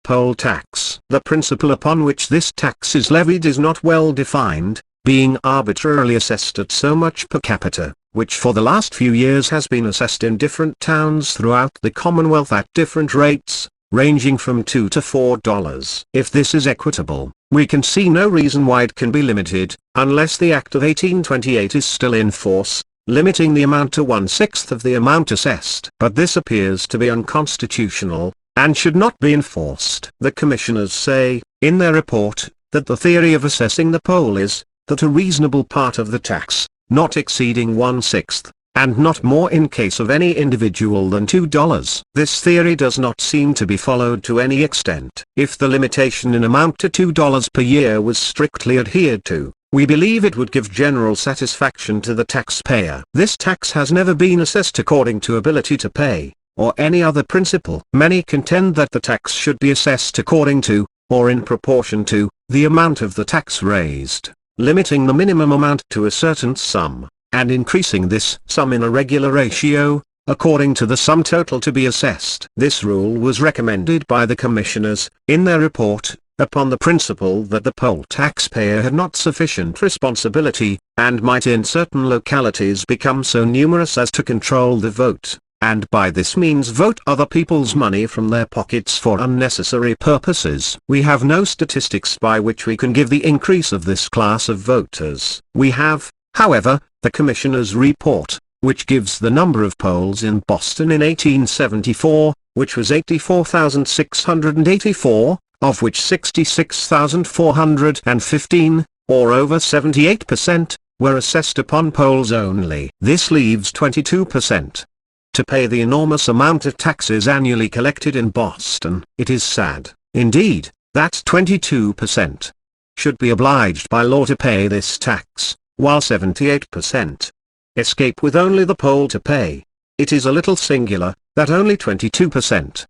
poll tax. The principle upon which this tax is levied is not well defined, being arbitrarily assessed at so much per capita, which for the last few years has been assessed in different towns throughout the Commonwealth at different rates, ranging from $2 to $4. If this is equitable, we can see no reason why it can be limited, unless the Act of 1828 is still in force, limiting the amount to 1/6 of the amount assessed. But this appears to be unconstitutional, and should not be enforced. The commissioners say, in their report, that the theory of assessing the poll is, that a reasonable part of the tax, not exceeding 1/6, and not more in case of any individual than $2. This theory does not seem to be followed to any extent. If the limitation in amount to $2 per year was strictly adhered to, we believe it would give general satisfaction to the taxpayer. This tax has never been assessed according to ability to pay, or any other principle. Many contend that the tax should be assessed according to, or in proportion to, the amount of the tax raised, limiting the minimum amount to a certain sum, and increasing this sum in a regular ratio, according to the sum total to be assessed. This rule was recommended by the commissioners, in their report, upon the principle that the poll taxpayer had not sufficient responsibility, and might in certain localities become so numerous as to control the vote, and by this means vote other people's money from their pockets for unnecessary purposes. We have no statistics by which we can give the increase of this class of voters. We have, however, the Commissioner's report, which gives the number of polls in Boston in 1874, which was 84,684, of which 66,415, or over 78%, were assessed upon polls only. This leaves 22% to pay the enormous amount of taxes annually collected in Boston. It is sad, indeed, that 22% should be obliged by law to pay this tax, while 78% escape with only the poll to pay. It is a little singular, that only 22%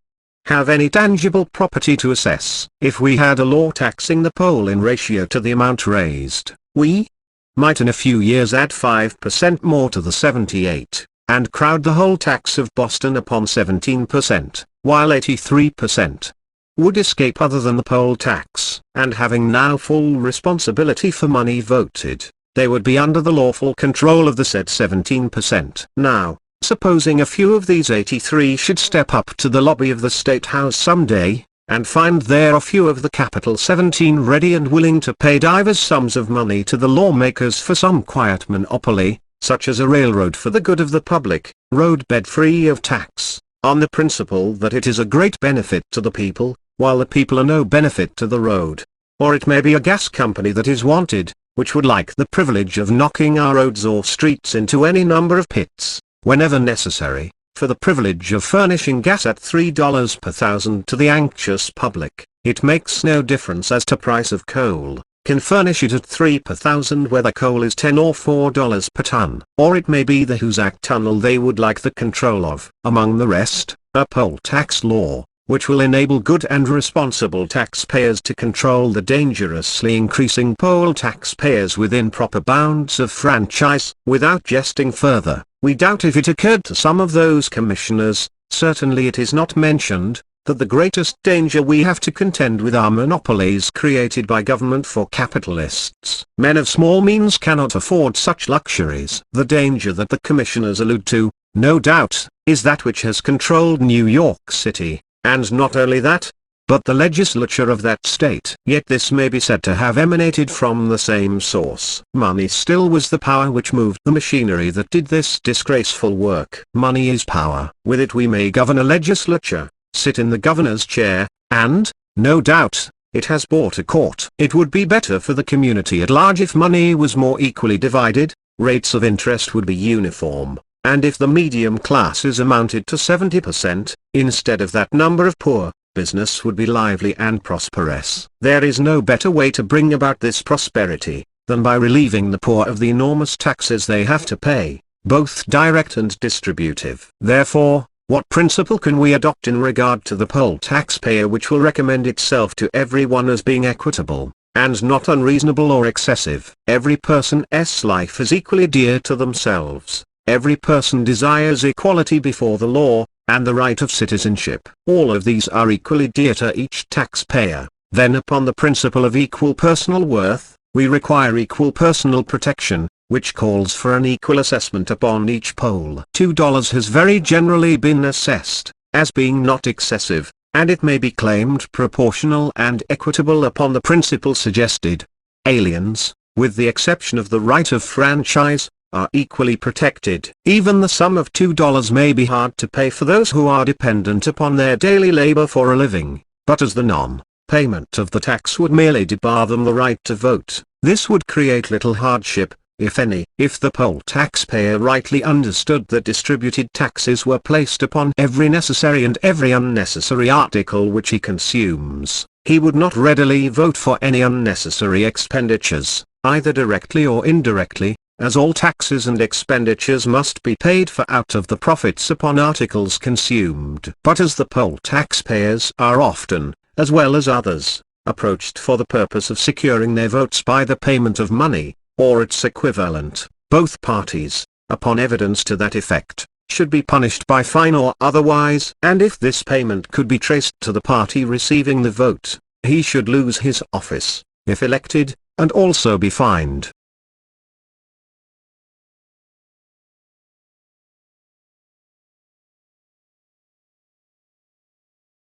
have any tangible property to assess. If we had a law taxing the poll in ratio to the amount raised, we might in a few years add 5% more to the 78, and crowd the whole tax of Boston upon 17%, while 83% would escape other than the poll tax. And having now full responsibility for money voted, they would be under the lawful control of the said 17%. Now, supposing a few of these 83 should step up to the lobby of the State House someday, and find there a few of the capital 17 ready and willing to pay divers sums of money to the lawmakers for some quiet monopoly, such as a railroad for the good of the public, roadbed free of tax, on the principle that it is a great benefit to the people, while the people are no benefit to the road. Or it may be a gas company that is wanted, which would like the privilege of knocking our roads or streets into any number of pits, whenever necessary, for the privilege of furnishing gas at $3 per thousand to the anxious public. It makes no difference as to price of coal, can furnish it at $3 per thousand whether coal is $10 or $4 per ton. Or it may be the Hoosac Tunnel they would like the control of. Among the rest, a poll tax law, which will enable good and responsible taxpayers to control the dangerously increasing poll taxpayers within proper bounds of franchise. Without jesting further, we doubt if it occurred to some of those commissioners, certainly it is not mentioned, that the greatest danger we have to contend with are monopolies created by government for capitalists. Men of small means cannot afford such luxuries. The danger that the commissioners allude to, no doubt, is that which has controlled New York City, and not only that, but the legislature of that state. Yet this may be said to have emanated from the same source. Money still was the power which moved the machinery that did this disgraceful work. Money is power. With it we may govern a legislature, sit in the governor's chair, and, no doubt, it has bought a court. It would be better for the community at large if money was more equally divided, rates of interest would be uniform, and if the medium classes amounted to 70%, instead of that number of poor, business would be lively and prosperous. There is no better way to bring about this prosperity, than by relieving the poor of the enormous taxes they have to pay, both direct and distributive. Therefore, what principle can we adopt in regard to the poll taxpayer which will recommend itself to everyone as being equitable, and not unreasonable or excessive? Every person's life is equally dear to themselves. Every person desires equality before the law, and the right of citizenship. All of these are equally dear to each taxpayer. Then upon the principle of equal personal worth, we require equal personal protection, which calls for an equal assessment upon each poll. $2 has very generally been assessed, as being not excessive, and it may be claimed proportional and equitable upon the principle suggested. Aliens, with the exception of the right of franchise, are equally protected. Even the sum of $2 may be hard to pay for those who are dependent upon their daily labor for a living, but as the non-payment of the tax would merely debar them the right to vote, this would create little hardship, if any. If the poll taxpayer rightly understood that distributed taxes were placed upon every necessary and every unnecessary article which he consumes, he would not readily vote for any unnecessary expenditures, either directly or indirectly, as all taxes and expenditures must be paid for out of the profits upon articles consumed. But as the poll taxpayers are often, as well as others, approached for the purpose of securing their votes by the payment of money, or its equivalent, both parties, upon evidence to that effect, should be punished by fine or otherwise. And if this payment could be traced to the party receiving the vote, he should lose his office, if elected, and also be fined.